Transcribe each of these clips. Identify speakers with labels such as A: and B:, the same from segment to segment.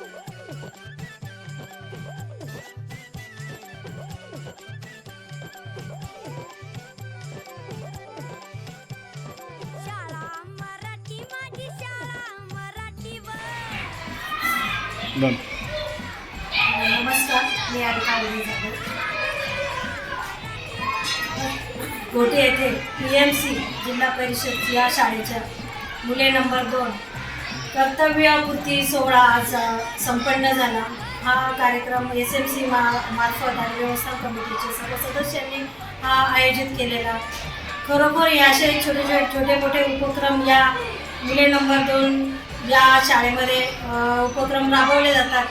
A: नमस्कार, मी आरिका गोटे येथे PMC जिल्हा परिषद या शाळेच्या मुले नंबर 2 कर्तव्यपूर्ती सोहळा आज संपन्न झाला। हा कार्यक्रम SMC मार्फत आणि व्यवस्थापन कमिटीचे सर्व सदस्यांनी हा आयोजित केलेला। खरोखर या असे छोटे मोठे उपक्रम या मुले नंबर 2 या शाळेमध्ये उपक्रम राबवले जातात।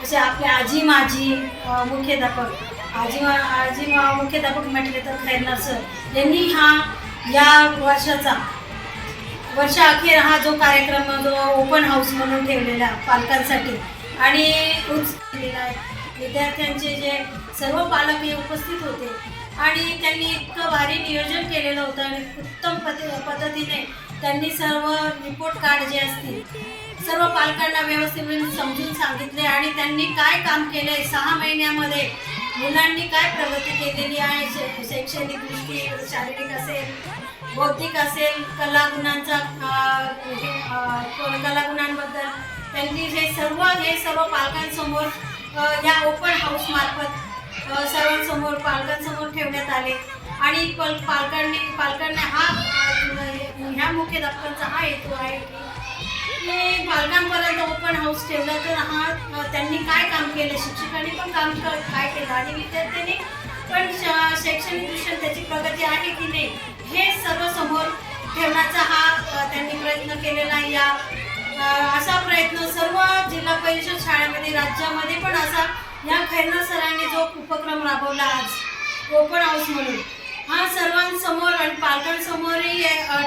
A: असे आपले आजी मुख्याध्यापक म्हटले तर खैरनार सर यांनी या वर्षाअखेर हा जो कार्यक्रम जो ओपन हाऊस म्हणून ठेवलेला पालकांसाठी आणि केलेला आहे। विद्यार्थ्यांचे जे सर्व पालक हे उपस्थित होते आणि त्यांनी इतकं भारी नियोजन केलेलं होतं आणि उत्तम पद्धतीने त्यांनी सर्व रिपोर्ट कार्ड जे असतील सर्व पालकांना व्यवस्थित समजून सांगितले आणि त्यांनी काय काम केले, 6 महिन्यामध्ये मुलांनी काय प्रगती केलेली आहे, शैक्षणिक दृष्टी, शारीरिक असेल, बौद्धिक असेल, कलागुणांबद्दल त्यांनी हे सर्व पालकांसमोर या ओपन हाऊस मार्फत सर्वांसमोर पालकांसमोर ठेवण्यात आले आणि पालकांना ह्या मुख्याध्यापकांचा हा हेतू आहे की पालकांपर्यंत ओपन हाऊस ठेवला तर त्यांनी काय काम केलं, शिक्षकांनी पण काम काय केलं आणि विद्यार्थ्यांनी पण शैक्षणिकदृष्ट्या त्याची प्रगती आहे की नाही हे सर्व समोर ठेवण्याचा त्यांनी प्रयत्न केलेला आहे। असा प्रयत्न सर्व जिल्हा परिषद शाळेमध्ये राज्यामध्ये पण असा या खैरनार सरांनी जो उपक्रम राबवला आज ओपन हाऊस म्हणून हा सर्वांसमोर आणि पालकांसमोरही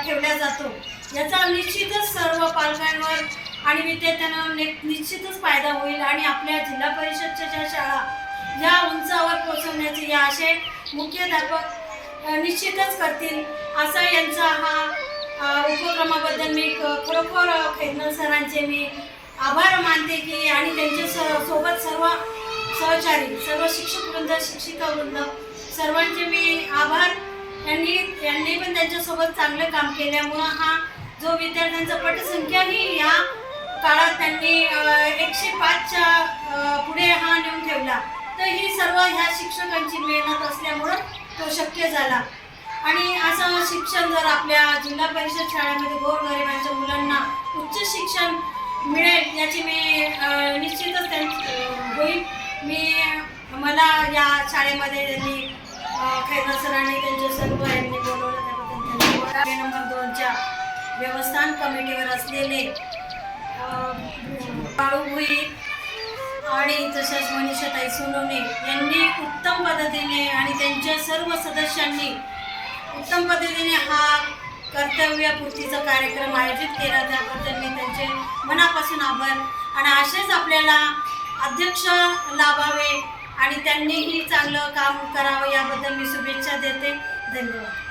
A: ठेवला जातो। याचा निश्चितच सर्व पालकांवर आणि विद्यार्थ्यांना निश्चितच फायदा होईल आणि आपल्या जिल्हा परिषदच्या ज्या शाळा या उंचावर पोहोचवण्याचे या असे मुख्याध्यापक निश्चितच करतील असा यांचा हा उपक्रमाबद्दल मी खरोखर खैरनार सरांचे मी आभार मानते की आणि त्यांच्या सोबत सर्व सहचारी, सर्व शिक्षकवृंद, शिक्षिकावृंद सर्वांचे मी आभार। यांनी पण त्यांच्यासोबत चांगलं काम केल्यामुळं हा जो विद्यार्थ्यांचा पटसंख्या ही या काळात त्यांनी 105च्या पुढे हा नेऊन ठेवला तर ही सर्व ह्या शिक्षकांची मेहनत असल्यामुळं तो शक्य झाला। आणि असं शिक्षण जर आपल्या जिल्हा परिषद शाळेमध्ये गोरगरिबांच्या मुलांना उच्च शिक्षण मिळेल याची मी निश्चितच होईल। मला या शाळेमध्ये त्यांनी खैरनार सरांनी त्यांच्या सर्व यांनी बोलवलं त्याबद्दल त्यांनी नंबर 2च्या व्यवस्थापन कमिटीवर असलेले बाळू भुईर आणि तसेच मनीषाताई सोनवणे यांनी उत्तम पद्धतीने आणि त्यांच्या सर्व सदस्यांनी उत्तम पद्धतीने हा कर्तव्यपूर्तीचा कार्यक्रम आयोजित केला त्याबद्दल मी त्यांचे मनापासून आभार आणि असेच आपल्याला अध्यक्ष लाभावे आणि त्यांनीही चांगलं काम करावं याबद्दल मी शुभेच्छा देते। धन्यवाद।